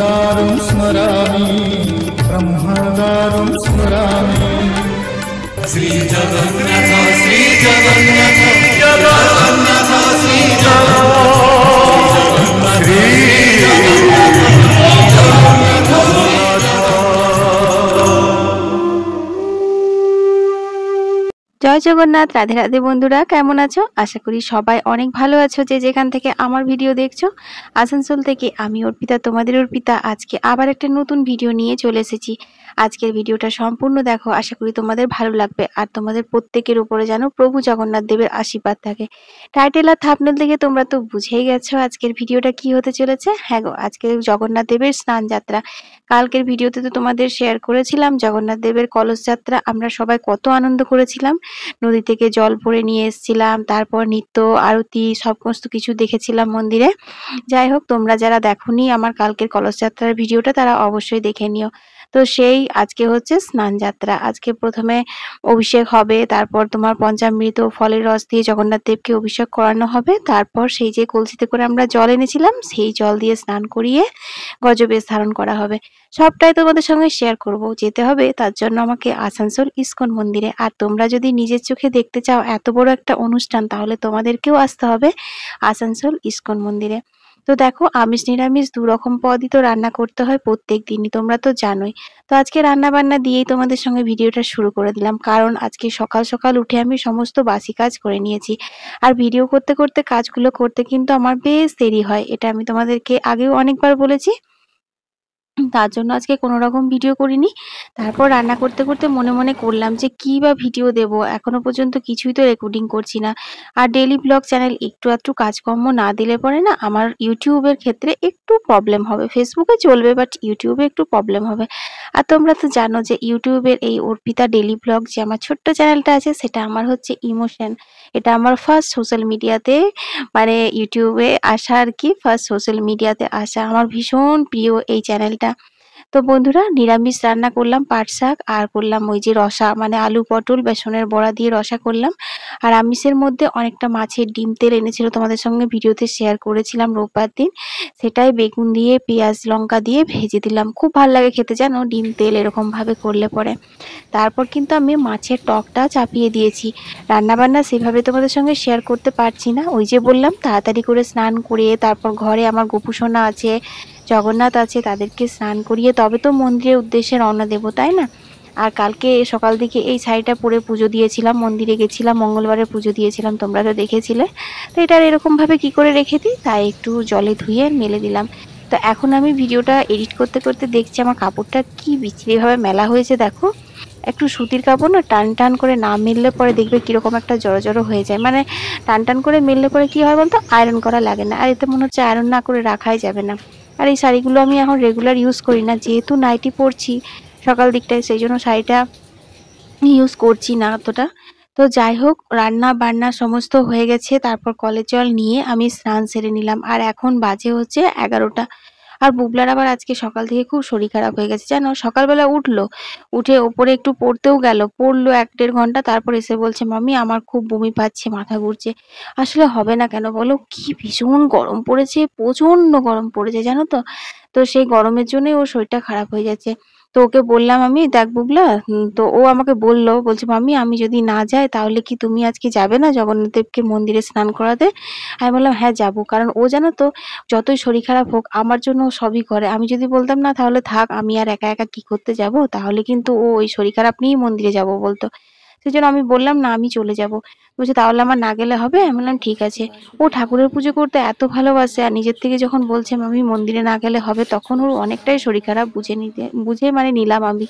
ब्रह्मदारुं स्मरामि ब्रह्मदारुं स्मरामि। श्री जगन्नाथ श्री जगन्नाथ जगन्नाथ श्री जगन्नाथ श्री জয় জগন্নাথ। রাধে রাধে বন্ধুরা, কেমন আছো? আশা করি সবাই অনেক ভালো আছো। যে যেখান থেকে আমার ভিডিও দেখছো, আসানসোল থেকে আমি অর্পিতা, তোমাদের অর্পিতা। আজকে আবার একটা নতুন ভিডিও নিয়ে চলে এসেছি। আজকের ভিডিওটা সম্পূর্ণ দেখো, আশা করি তোমাদের ভালো লাগবে। আর তোমাদের প্রত্যেকের উপরে যেন প্রভু জগন্নাথ দেবের আশীর্বাদ থাকে। টাইটেল আর থাম্বনেল দেখে তোমরা তো বুঝেই গেছো আজকের ভিডিওটা কি হতে চলেছে। হ্যাঁ গো, আজকে জগন্নাথ দেবের স্নান যাত্রা। কালকের ভিডিওতে তো তোমাদের শেয়ার করেছিলাম জগন্নাথ দেবের কলস যাত্রা। আমরা সবাই কত আনন্দ করেছিলাম। নদী থেকে জল ভরে নিয়ে এসেছিলাম, তারপর নিত্য আরতি সমস্ত কিছু দেখেছিলাম মন্দিরে। যাই হোক, তোমরা যারা দেখোনি আমার কালকের কলস যাত্রার ভিডিওটা, তারা অবশ্যই দেখে নিও। তো সেই আজকে হচ্ছে স্নান যাত্রা। আজকে প্রথমে অভিষেক হবে, তারপর তোমার পঞ্চামৃত ফলের রস দিয়ে জগন্নাথ দেবকে অভিষেক করানো হবে। তারপর সেই যে কলসিতে করে আমরা জল এনেছিলাম, সেই জল দিয়ে স্নান করিয়ে গজবেশ ধারণ করা হবে। সবটাই তোমাদের সঙ্গে শেয়ার করব। যেতে হবে তার জন্য আমাকে আসানসোল ইস্কন মন্দিরে। আর তোমরা যদি নিজের চোখে দেখতে চাও এত বড় একটা অনুষ্ঠান, তাহলে তোমাদেরকেও আসতে হবে আসানসোল ইস্কন মন্দিরে। তো দেখো, আমিষ নিরামিষ দুরকম পদই তো রান্না করতে হয় প্রত্যেক দিনই, তোমরা তো জানোই। তো আজকে রান্না বান্না দিয়েই তোমাদের সঙ্গে ভিডিওটা শুরু করে দিলাম, কারণ আজকে সকাল সকাল উঠে আমি সমস্ত বাসি কাজ করে নিয়েছি। আর ভিডিও করতে করতে কাজগুলো করতে কিন্তু আমার বেশ দেরি হয়, এটা আমি তোমাদেরকে আগেও অনেকবার বলেছি। তার জন্য আজকে কোনো রকম ভিডিও করিনি। তারপর রান্না করতে করতে মনে মনে করলাম যে কি বা ভিডিও দেব, এখনো পর্যন্ত কিছুই তো রেকর্ডিং করছি না। আর ডেইলি ব্লগ চ্যানেল একটু আধটু কাজকর্ম না দিলে পরে না আমার ইউটিউবের ক্ষেত্রে একটু প্রবলেম হবে। ফেসবুকে চলবে, বাট ইউটিউবে একটু প্রবলেম হবে। আর তোমরা তো জানো যে ইউটিউবের এই অর্পিতা ডেইলি ব্লগ যে আমার ছোট্ট চ্যানেলটা আছে, সেটা আমার হচ্ছে ইমোশন। এটা আমার ফার্স্ট সোশ্যাল মিডিয়াতে, মানে ইউটিউবে আসা আর কি, ফার্স্ট সোশ্যাল মিডিয়াতে আসা। আমার ভীষণ প্রিয় এই চ্যানেলটা। তো বন্ধুরা, নিরামিষ রান্না করলাম পাট শাক, আর করলাম ওই যে রসা, মানে আলু পটল বেসনের বড়া দিয়ে রসা করলাম। আর আমিষের মধ্যে অনেকটা মাছের ডিম তেল এনেছিল, তোমাদের সঙ্গে ভিডিওতে শেয়ার করেছিলাম রোববার দিন। সেটাই বেগুন দিয়ে পেঁয়াজ লঙ্কা দিয়ে ভেজে দিলাম। খুব ভালো লাগে খেতে, জানো, ডিম তেল এরকম ভাবে করলে পরে। তারপর কিন্তু আমি মাছের টকটা চাপিয়ে দিয়েছি। রান্নাবান্না সেভাবে তোমাদের সঙ্গে শেয়ার করতে পারছি না। ওই যে বললাম, তাড়াতাড়ি করে স্নান করিয়ে তারপর ঘরে আমার গোপুসোনা আছে, জগন্নাথ আছে, তাদেরকে স্নান করিয়ে তবে তো মন্দিরের উদ্দেশ্যে রওনা দেবো, তাই না? আর কালকে সকাল দিকে এই শাড়িটা পরে পুজো দিয়েছিলাম, মন্দিরে গেছিলাম, মঙ্গলবারে পুজো দিয়েছিলাম, তোমরা তো দেখেছিলে। তো এটা এরকম ভাবে কি করে রেখে দিই, তাই একটু জলে ধুয়ে মেলে দিলাম। তো এখন আমি ভিডিওটা এডিট করতে করতে দেখছি আমার কাপড়টা কি বিচ্ছিরিভাবে মেলা হয়েছে। দেখো, একটু সুতির কাপড় না টান টান করে না মেললে পরে দেখবে কিরকম একটা জড়ো জড়ো হয়ে যায়। মানে টান টান করে মেললে পরে কি হয় বলতো, আয়রন করা লাগে না। আর এতে মনে হচ্ছে আয়রন না করে রাখাই যাবে না। আর এই শাড়িগুলো আমি এখন রেগুলার ইউজ করি না, যেহেতু নাইটি পরছি সকাল দিকটায়, সেই জন্য শাড়িটা ইউজ করছি না অতটা। তো যাই হোক, রান্না বান্না সমস্ত হয়ে গেছে। তারপর কলের জল নিয়ে আমি স্নান সেরে নিলাম। আর এখন বাজে হচ্ছে 11টা। আর বুবলার আবার আজকে সকাল থেকে খুব শরীর খারাপ হয়ে গেছে, জানো। সকালবেলা উঠে ওপরে একটু পড়তেও গেল, পড়লো 1-1.5 ঘন্টা, তারপর এসে বলছে মাম্মি আমার খুব বমি পাচ্ছে, মাথা ঘুরছে। আসলে হবে না কেন বলো, কি ভীষণ গরম পড়েছে, প্রচন্ড গরম পড়েছে, জানো তো। তো সেই গরমের জন্যই ওর শরীরটা খারাপ হয়ে যাচ্ছে। তো ওকে বললাম আমি, দেখ বুবলা, তো ও আমাকে বলছে মাম্মি আমি যদি না যাই তাহলে কি তুমি আজকে যাবে না জগন্নাথ দেবকে মন্দিরে স্নান করাতে? আমি বললাম হ্যাঁ যাবো, কারণ ও জানো তো, যতই শরীর খারাপ হোক আমার জন্য ও সবই করে। আমি যদি বলতাম না তাহলে থাক, আমি আর একা একা কি করতে যাব, তাহলে কিন্তু ও ওই শরীর খারাপ নিয়েই মন্দিরে যাব বলতো। সেজন্য আমি বললাম না, আমি চলে যাব। বলছে তাহলে আমার না গেলে হবে? আমি বললাম ঠিক আছে। ও ঠাকুরের পুজো করতে এত ভালোবাসে, আর নিজের থেকে যখন বলছে আমি মন্দিরে না গেলে হবে, তখন ওর অনেকটাই শরীর খারাপ বুঝে মানে নিলাম আমি।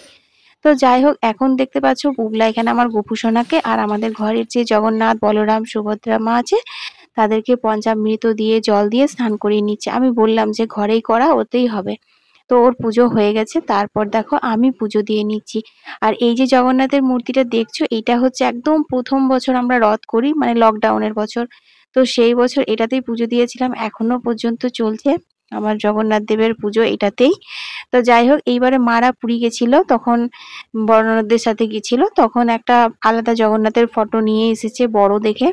তো যাই হোক, এখন দেখতে পাচ্ছ বুবলা এখানে আমার গোপুসোনাকে আর আমাদের ঘরের যে জগন্নাথ বলরাম সুভদ্রা মা আছে, তাদেরকে পঞ্চামৃত দিয়ে জল দিয়ে স্নান করিয়ে নিচ্ছে। আমি বললাম যে ঘরেই করা, ওতেই হবে। তো ওর পুজো হয়ে গেছে। তারপর দেখো আমি পুজো দিয়ে নিচ্ছি। আর এই যে জগন্নাথের মূর্তিটা দেখছো, এটা হচ্ছে একদম প্রথম বছর আমরা রথ করি, মানে লকডাউনের বছর। তো সেই বছর এটাতেই পুজো দিয়েছিলাম, এখনো পর্যন্ত চলছে আমার জগন্নাথ দেবের পুজো এটাতেই। তো যাই হোক, এইবারে মারা পুরী গেছিল, তখন বড়নদের সাথে গেছিল, তখন একটা আলাদা জগন্নাথের ফটো নিয়ে এসেছে বড় দেখে।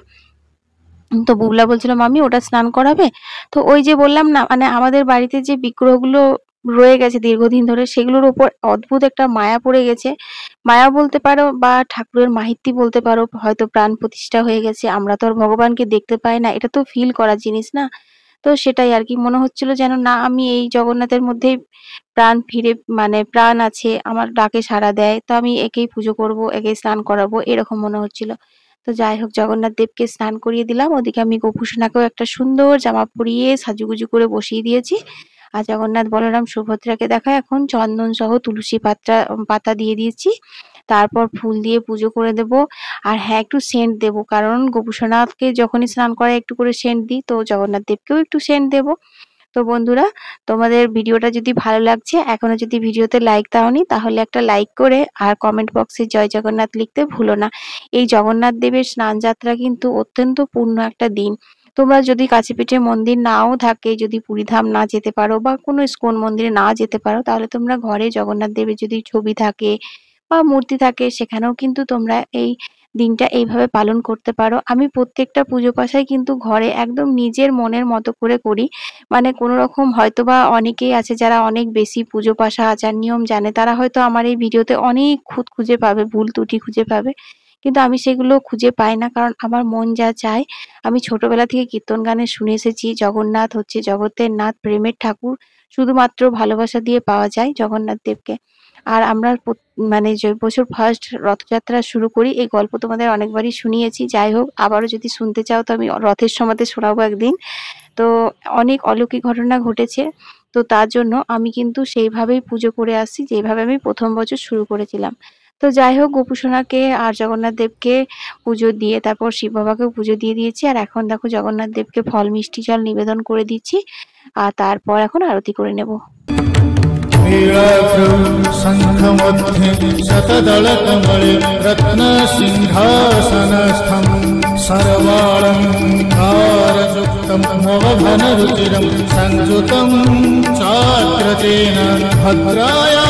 তো বুবলা বলছিল মাম্মি ওটা স্নান করাবে। তো ওই যে বললাম না, মানে আমাদের বাড়িতে যে বিগ্রহগুলো রয়ে গেছে দীর্ঘদিন ধরে, সেগুলোর উপর অদ্ভুত একটা মায়া পড়ে গেছে। মায়া বলতে পারো বা ঠাকুরের মাহিত্য বলতে পারো, হয়তো প্রাণ প্রতিষ্ঠা হয়ে গেছে। আমরা তো আর ভগবানকে দেখতে পাই না, এটা তো ফিল করার জিনিস না। তো সেটাই আর কি মনে হচ্ছিল যেন না, আমি এই জগন্নাথের মধ্যেই প্রাণ ফিরে, মানে প্রাণ আছে, আমার ডাকে সাড়া দেয়, তো আমি একেই পুজো করব, একেই স্নান করাবো, এরকম মনে হচ্ছিল। তো যাই হোক, জগন্নাথ দেবকে স্নান করিয়ে দিলাম, ওদিকে আমি গোপুসোনাকেও একটা সুন্দর জামা পরিয়ে সাজুগুজু করে বসিয়ে দিয়েছি। আর জগন্নাথ বলরাম সুভদ্রাকে দেখা এখন চন্দন সহ তুলসী পাতা দিয়ে দিয়েছি। তারপর ফুল দিয়ে পুজো করে দেব। আর হ্যাঁ, একটু সেন্ট দেব, কারণ গোপুসোনাথকে যখনই স্নান করায় একটু করে সেন্ট দিই, তো জগন্নাথ দেবকেও একটু সেন্ট দেব। তো বন্ধুরা, তোমাদের ভিডিওটা যদি ভালো লাগছে, এখনো যদি ভিডিওতে লাইক দাওনি, তাহলে একটা লাইক করে আর কমেন্ট বক্সে জয় জগন্নাথ লিখতে ভুলো না। এই জগন্নাথ দেবের স্নান যাত্রা কিন্তু অত্যন্ত পূর্ণ একটা দিন। তোমরা যদি কাছে পিঠে মন্দির নাও থাকে, যদি পুরীধাম না যেতে পারো বা কোনো ইস্কন মন্দিরে না যেতে পারো, তাহলে তোমরা ঘরে জগন্নাথ দেবের যদি ছবি থাকে বা মূর্তি থাকে, সেখানেও কিন্তু তোমরা এই দিনটা এইভাবে পালন করতে পারো। আমি প্রত্যেকটা পুজো পাশাই কিন্তু ঘরে একদম নিজের মনের মতো করে করি। মানে কোনো রকম, হয়তোবা অনেকেই আছে যারা অনেক বেশি পুজো পাশা আচার নিয়ম জানে, তারা হয়তো আমার এই ভিডিওতে অনেক খুঁত খুঁজে পাবে, ভুল ত্রুটি খুঁজে পাবে, কিন্তু আমি সেগুলো খুঁজে পাই না, কারণ আমার মন যা চায়। আমি ছোটবেলা থেকে কীর্তন গানে শুনে এসেছি, জগন্নাথ হচ্ছে জগতের নাথ, প্রেমের ঠাকুর, শুধুমাত্র ভালোবাসা দিয়ে পাওয়া যায় জগন্নাথ দেবকে। আর আমরা মানে যে বছর ফার্স্ট রথযাত্রা শুরু করি, এই গল্প তোমাদের অনেকবারই শুনিয়েছি। যাই হোক, আবারও যদি শুনতে চাও তো আমি রথের সময়তে শোনাবো একদিন। তো অনেক অলৌকিক ঘটনা ঘটেছে, তো তার জন্য আমি কিন্তু সেইভাবেই পুজো করে আসছি, যেভাবে আমি প্রথম বছর শুরু করেছিলাম। তো যাই হোক, গোপুসোনাকে আর জগন্নাথ দেবকে পুজো দিয়ে তারপর শিব বাবাকেও পুজো দিয়ে দিয়েছি। আর এখন দেখো জগন্নাথ দেবকে ফল মিষ্টি জল নিবেদন করে দিচ্ছি, আর তারপর এখন আরতি করে নেব। शङ्खमध्ये शतदलकमले रत्नसिंहासनस्थं सर्वालङ्कारयुक्तं नवघनरुचिरं संयुतं चाग्रतेन भद्राया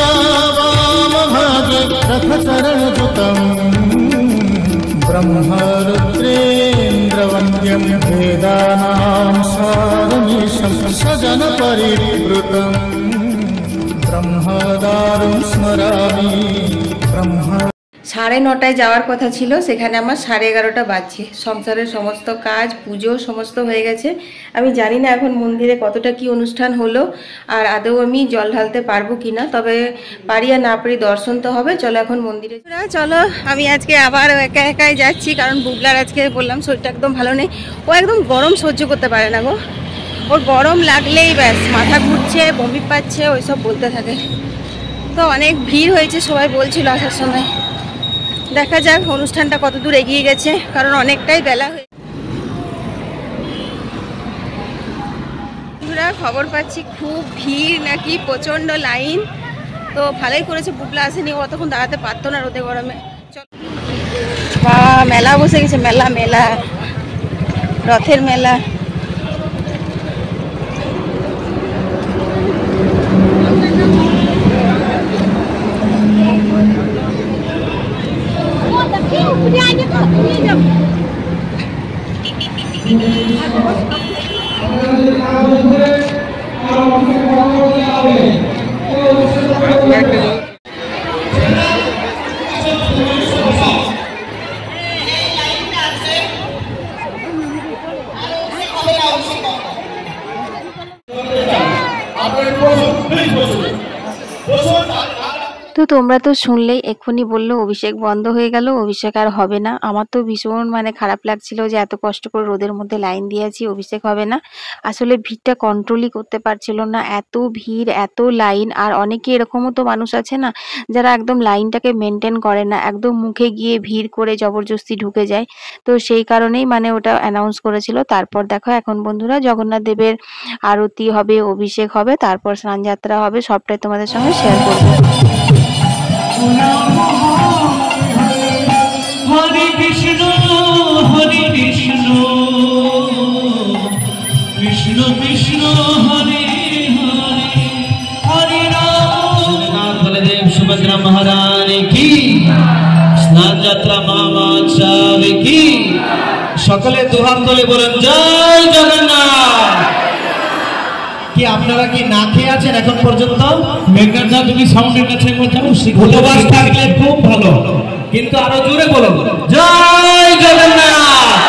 वामभागे रथचरणयुतं ब्रह्मरुद्रेन्द्रवन्द्यं वेदानां सारमीशं सजनपरिवृतम् ब्रह्मदारुं स्मरामि ब्रह्म। 9:30 যাওয়ার কথা ছিল, সেখানে আমার 11:30 বাজছে। সংসারের সমস্ত কাজ, পুজো সমস্ত হয়ে গেছে। আমি জানি না এখন মন্দিরে কতটা কি অনুষ্ঠান হলো, আর আদৌ আমি জল ঢালতে পারবো কিনা, তবে পারি আর না পারি দর্শন তো হবে। চলো এখন মন্দিরে চলো। আমি আজকে আবার একা একাই যাচ্ছি, কারণ বুবলার আজকে বললাম শরীরটা একদম ভালো নেই। ও একদম গরম সহ্য করতে পারে না গো, ওর গরম লাগলেই ব্যাস মাথা ঘুরছে, বমি পাচ্ছে, ওইসব বলতে থাকে। তো অনেক ভিড় হয়েছে, সবাই বলছিল আসার সময়। দেখা যাক অনুষ্ঠানটা কত দূর এগিয়ে গেছে, কারণ অনেকটাই বেলা হয়ে। খবর পাচ্ছি খুব ভিড় নাকি, প্রচন্ড লাইন। তো ভালোই করেছে বুবলা আসেনি, অতক্ষণ দাঁড়াতে পারতো না রোদে গরমে। চল, বা মেলা বসে গেছে, মেলা মেলা রথের মেলা। তো তোমরা তো শুনলেই, এক্ষুনি বললো অভিষেক বন্ধ হয়ে গেল, অভিষেক আর হবে না। আমার তো ভীষণ মানে খারাপ লাগছিল যে এত কষ্ট করে রোদের মধ্যে লাইন দিয়েছি, অভিষেক হবে না। আসলে ভিড়টা কন্ট্রোলই করতে পারছিল না, এত ভিড়, এত লাইন। আর অনেকে এরকমও তো মানুষ আছে না, যারা একদম লাইনটাকে মেনটেন করে না, একদম মুখে গিয়ে ভিড় করে জবরদস্তি ঢুকে যায়। তো সেই কারণেই মানে ওটা অ্যানাউন্স করেছিল। তারপর দেখো এখন বন্ধুরা, জগন্নাথ দেবের আরতি হবে, অভিষেক হবে, তারপর স্নানযাত্রা হবে, সবটাই তোমাদের সঙ্গে শেয়ার করবো। হরে কৃষ্ণ হরে কৃষ্ণ কৃষ্ণ কৃষ্ণ হরে হরে হরে রাম। বলদেব সুভদ্রা মহারানী কি, স্নান যাত্রা মহামাৎসব কি। সকলে দুহাত তুলে বলেন জয় জগন্নাথ। কি আপনারা কি না খেয়ে আছেন এখন পর্যন্ত? মেঘনাথ দা তুমি সাউন্ডের কাছে একবার যাও, উপবাস থাকলে খুব ভালো, কিন্তু আরো জোরে বলো জয় জগন্নাথ।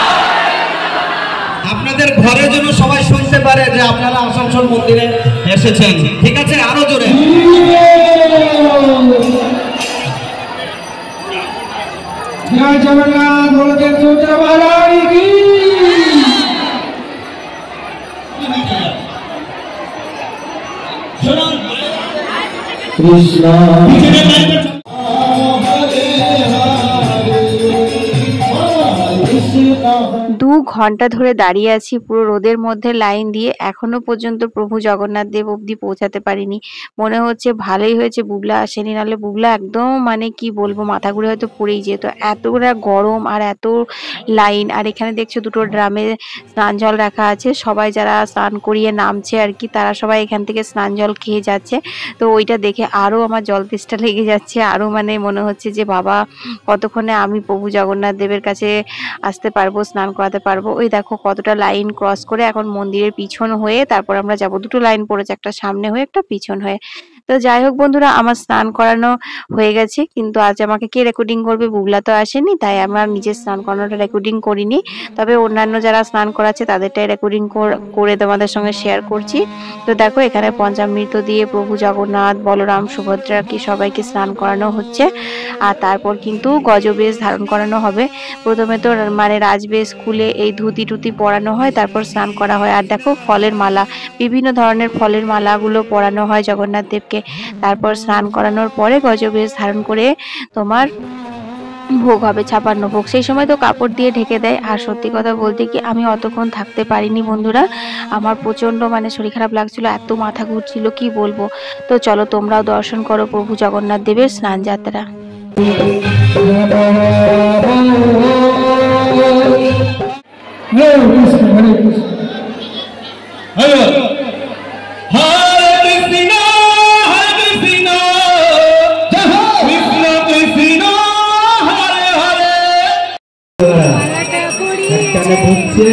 আপনাদের ঘরে যেন সবাই শুনতে পারে যে আপনারা আসানসোল মন্দিরে এসেছেন, ঠিক আছে? আরো জোরে জয় জগন্নাথ বলতেন সূত্র মহারাজ কি। কৃষ্ণ 2 ঘন্টা ধরে দাঁড়িয়ে আছি পুরো রোদের মধ্যে লাইন দিয়ে, এখনো পর্যন্ত প্রভু জগন্নাথ দেব অব্দি পৌঁছাতে পারিনি। মনে হচ্ছে ভালোই হয়েছে বুবলা আসেনি, নাহলে বুবলা একদম মানে কি বলবো মাথা ঘুরে হয়তো পড়েই যেত। এতটা গরম আর এত লাইন। আর এখানে দেখছো দুটো ড্রামে স্নান জল রাখা আছে, সবাই যারা স্নান করিয়ে নামছে আর কি তারা সবাই এখান থেকে স্নান জল খেয়ে যাচ্ছে। তো ওইটা দেখে আরো আমার জল তেষ্টা লেগে যাচ্ছে, আরো মানে মনে হচ্ছে যে বাবা কতক্ষণে আমি প্রভু জগন্নাথ দেবের কাছে আসতে পারবো, স্নান করাতে পারবো। ওই দেখো কতটা লাইন ক্রস করে এখন মন্দিরের পিছন হয়ে তারপর আমরা যাব। দুটো লাইন পড়েছে, একটা সামনে হয়ে একটা পিছন হয়ে। তো যাই হোক বন্ধুরা, আমার স্নান করানো হয়ে গেছে, কিন্তু আজ আমাকে কে রেকর্ডিং করবে? বুবলা তো আসেনি, তাই আমার নিজের স্নান করানোটা রেকর্ডিং করিনি। তবে অন্যান্য যারা স্নান করাচ্ছে তাদেরটাই রেকর্ডিং করে তোমাদের সঙ্গে শেয়ার করছি। তো দেখো এখানে পঞ্চামৃত দিয়ে প্রভু জগন্নাথ, বলরাম, সুভদ্রা কি সবাইকে স্নান করানো হচ্ছে। আর তারপর কিন্তু গজবেশ ধারণ করানো হবে। প্রথমে তো মানে রাজবেশ খুলে এই ধুতি টুতি পরানো হয়, তারপর স্নান করা হয়। আর দেখো ফলের মালা, বিভিন্ন ধরনের ফলের মালাগুলো পরানো হয় জগন্নাথ দেবকে। তারপর স্নান করানোর পরে গজবেশ ধারণ করে তোমার ভোগ হবে, 56 ভোগ। সেই সময় তো কাপড় দিয়ে ঢেকে দেয়। আর সত্যি কথা বলতে কি আমি অতক্ষণ থাকতে পারিনি বন্ধুরা, আমার প্রচন্ড মানে শরীর খারাপ লাগছিল, এত মাথা ঘুরছিল কি বলবো। তো চলো তোমরাও দর্শন করো প্রভু জগন্নাথ দেবের স্নান যাত্রা। হরে কৃষ্ণ হরে কৃষ্ণ। একটানে ঢুকছে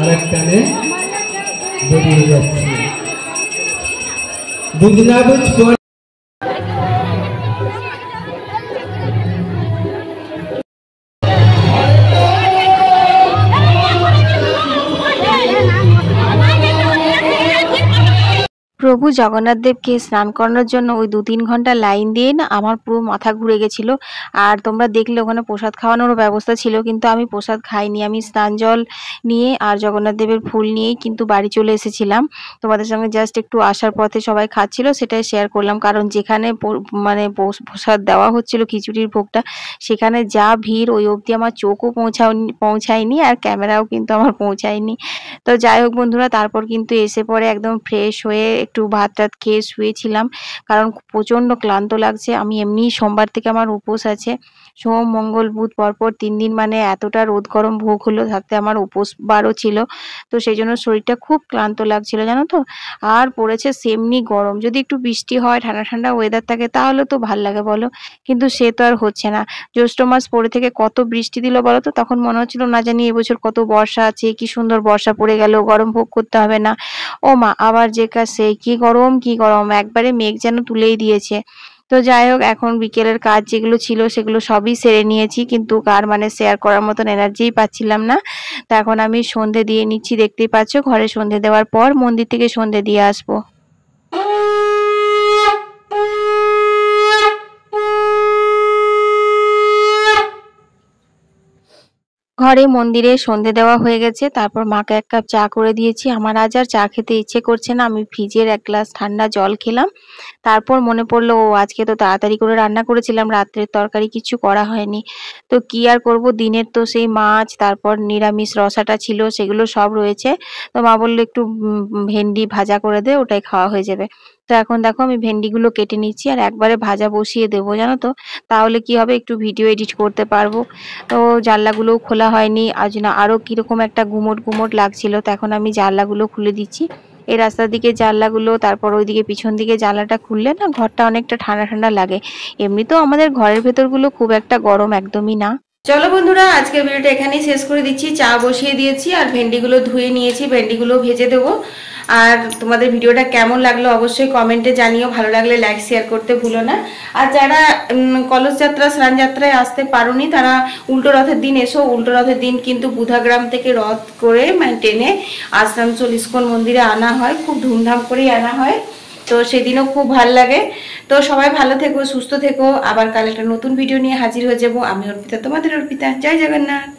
আর একটানে বেরিয়ে যাচ্ছে, বুঝ না বুঝ প্রভু জগন্নাথ দেবকে স্নান করানোর জন্য ওই 2-3 ঘন্টা লাইন দিয়ে না আমার পুরো মাথা ঘুরে গেছিল। আর তোমরা দেখলে ওখানে প্রসাদ খাওয়ানোরও ব্যবস্থা ছিল, কিন্তু আমি প্রসাদ খাইনি। আমি স্নান জল নিয়ে আর জগন্নাথ দেবের ফুল নিয়েই কিন্তু বাড়ি চলে এসেছিলাম। তোমাদের সঙ্গে জাস্ট একটু আসার পথে সবাই খাচ্ছিল সেটাই শেয়ার করলাম, কারণ যেখানে মানে প্রসাদ দেওয়া হচ্ছিল খিচুড়ির ভোগটা, সেখানে যা ভিড় ওই অবধি আমার চোখও পৌঁছায়নি আর ক্যামেরাও কিন্তু আমার পৌঁছায়নি। তো যাই হোক বন্ধুরা, তারপর কিন্তু এসে পরে একদম ফ্রেশ হয়ে একটু ভাত টাত খেয়ে শুয়েছিলাম, কারণ প্রচন্ড ক্লান্ত লাগছে। আমি এমনি সোমবার থেকে আমার উপোস আছে, সোম মঙ্গল বুধ পরপর 3 দিন, মানে এতটা রোদ গরম ভোগ হলো, থাকতে আমার উপোস বারও ছিল। তো সেই জন্য শরীরটা খুব ক্লান্ত লাগছিল জানো তো। আর পড়েছে সেমনি গরম, যদি একটু বৃষ্টি হয় ঠান্ডা ঠান্ডা ওয়েদার থাকে তাহলে তো ভাল লাগে বলো, কিন্তু সে তো আর হচ্ছে না। জ্যৈষ্ঠ মাস পরে থেকে কত বৃষ্টি দিল বলো তো, তখন মনে হচ্ছিল না জানি এবছর কত বর্ষা আছে, কি সুন্দর বর্ষা পড়ে গেল, গরম ভোগ করতে হবে না। ও মা, আবার যে কাজ সেই কি গরম কি গরম, একবারে মেঘ যেন তুলেই দিয়েছে। তো যাই হোক, এখন বিকেলের কাজ যেগুলো ছিল সেগুলো সবই সেরে নিয়েছি, কিন্তু কার মানে শেয়ার করার মতন এনার্জিই পাচ্ছিলাম না। তো এখন আমি সন্ধে দিয়ে নিচ্ছি, দেখতেই পাচ্ছ। ঘরে সন্ধে দেওয়ার পর মন্দির থেকে সন্ধে দিয়ে আসবো। ঘরে মন্দিরে সন্ধে দেওয়া হয়ে গেছে, তারপর মাকে 1 কাপ চা করে দিয়েছি। আমার আজ আর চা খেতে ইচ্ছে করছে না, আমি ফ্রিজের 1 গ্লাস ঠান্ডা জল খেলাম। তারপর মনে পড়লো ও আজকে তো তাড়াতাড়ি করে রান্না করেছিলাম, রাত্রের তরকারি কিছু করা হয়নি। তো কি আর করব, দিনের তো সেই মাছ, তারপর নিরামিষ রসাটা ছিল সেগুলো সব রয়েছে। তো মা বললো একটু ভেন্ডি ভাজা করে দে, ওটাই খাওয়া হয়ে যাবে। তো এখন দেখো আমি ভেন্ডিগুলো কেটে নিচ্ছি আর একবারে ভাজা বসিয়ে দেবো জানো তো, তাহলে কি হবে একটু ভিডিও এডিট করতে পারবো। তো জানলাগুলোও খোলা হয়নি, আজ না আরো কিরকম একটা গুমোট গুমোট লাগছিল। তো এখন আমি জানলাগুলো খুলে দিচ্ছি, এই রাস্তার দিকে জানলাগুলো, তারপর ওইদিকে পিছন দিকে জানলাটা খুললে না ঘরটা অনেকটা ঠান্ডা ঠান্ডা লাগে। এমনিতেও আমাদের ঘরের ভেতরগুলো খুব একটা গরম একদমই না। চলো বন্ধুরা, আজকের ভিডিওটা এখানেই শেষ করে দিচ্ছি। চা বসিয়ে দিয়েছি আর ভেন্ডিগুলো ধুয়ে নিয়েছি, ভেন্ডিগুলো ভেজে দেবো। আর তোমাদের ভিডিওটা কেমন লাগলো অবশ্যই কমেন্টে জানিও, ভালো লাগলে লাইক শেয়ার করতে ভুলো না। আর যারা কলস যাত্রা স্নান যাত্রায় আসতে পারোনি তারা উল্টো রথের দিন এসো। উল্টো রথের দিন কিন্তু বুধাগ্রাম থেকে রথ করে টেনে আসানসোল ইস্কন মন্দিরে আনা হয়, খুব ধুমধাম করেই আনা হয়। তো সেদিনও খুব ভালো লাগে। তো সবাই ভালো থেকো, সুস্থ থেকো। আবার কাল একটা নতুন ভিডিও নিয়ে হাজির হয়ে যাবো। আমি অর্পিতা, তোমাদের অর্পিতা। জয় জগন্নাথ।